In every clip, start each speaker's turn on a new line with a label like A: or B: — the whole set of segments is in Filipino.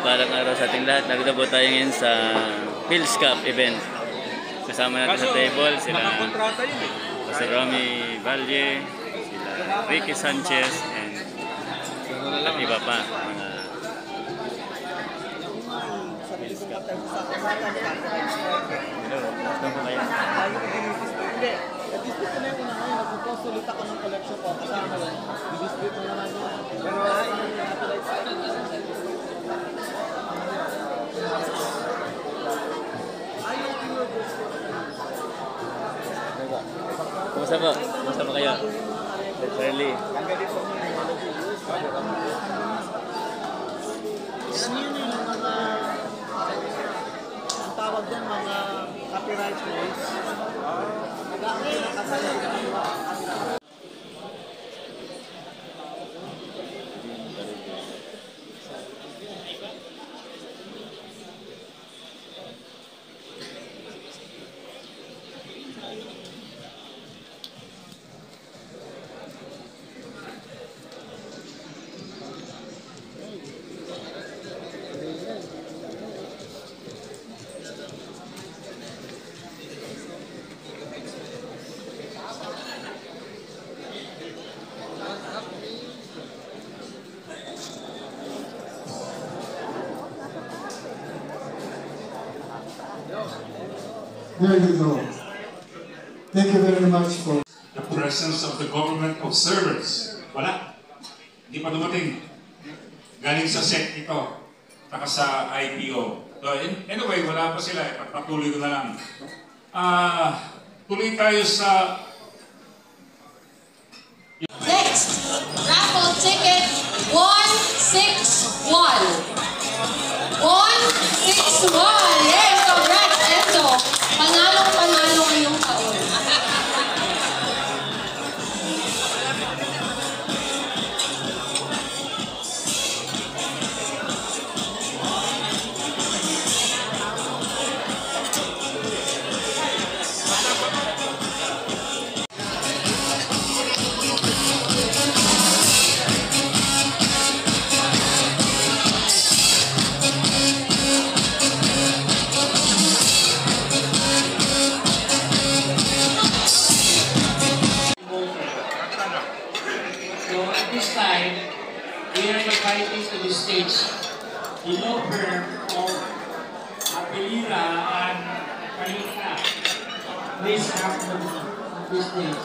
A: Mapagpalang araw sa ating lahat. Nagdabo tayo ngayon sa Phil's Cup event. Kasama natin sa table sila si Romy Valle, sila Ricky Sanchez, and at iba pa. Phil's Cup. Hello, gusto mo kayo?
B: Hindi. Dispute ko na yung una ngayon. Nag-post ulit ako ng collection ko. Kasama yun. Dispute mo naman yun. Pero
A: Kumusta po? Kumusta po kayo? Shirley.
B: yun yung mga ang tawag dyan, mga copyright rates.
C: There you go. Thank you very much for
D: the presence of the government observers. Wala. Hindi pa dumating. Galing sa SEC ito. Taka sa IPO. So, anyway, wala pa sila. Patuloy ko na lang. Tuloy tayo sa...
E: Next, raffle ticket 161. 161! Yes, congrats, Enzo! Panalong-panalo ngayong taon.
F: This time, we are inviting to the stage the law firm of Apelira and Kalita. Please have them on this stage.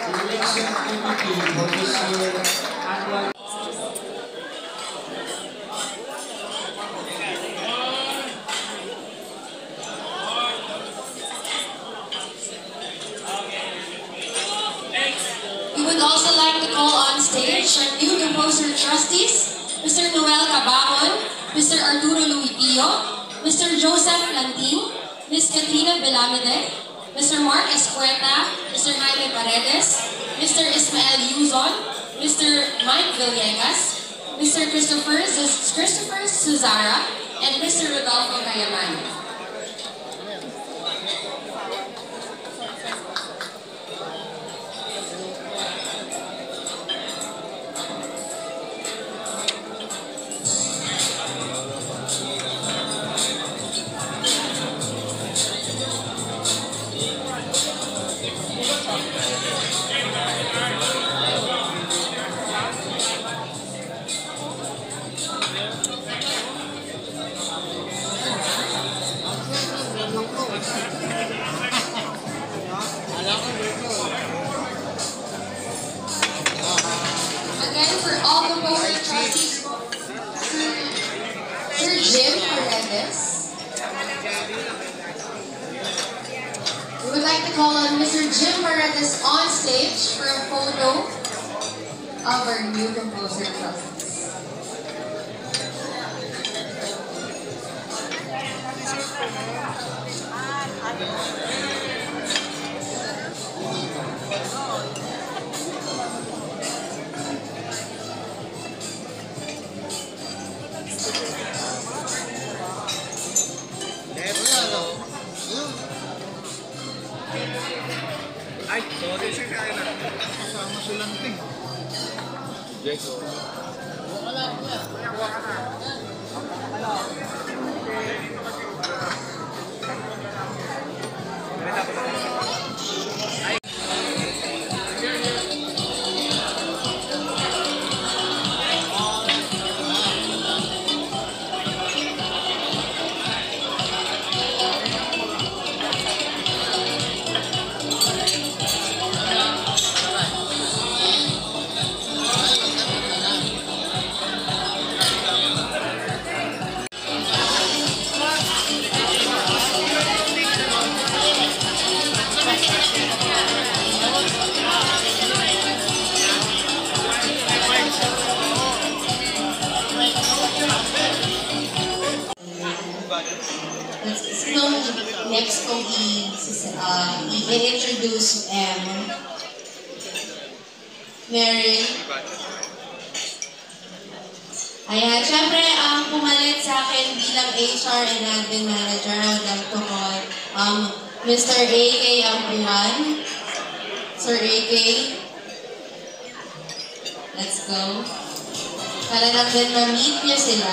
F: The election committee for this year annual.
E: We would also like to call on stage our new composer trustees, Mr. Noel Cabahon, Mr. Arturo Luipio, Mr. Joseph Lantin, Ms. Katrina Belamide, Mr. Mark Escueta, Mr. Jaime Paredes, Mr. Ismael Yuzon, Mr. Mike Villegas, Mr. Christopher Suzara, and Mr. Rodolfo Cayaman. Again, for all composer trustees, Sir Jim Paredes. We would like to call on Mr. Jim Paredes on stage for a photo of our new composer trustees.
B: Ay, sorry. Kasama silang ting.
A: Jacob.
B: Wala.
E: Sino next kong i-introduce Mary. Ayan, syempre, ang pumalit sa akin bilang HR and Admin Manager, I would like to call Mr. A.K. Ampuan. Sir A.K. Let's go. Para lang din ma-meet niyo sila.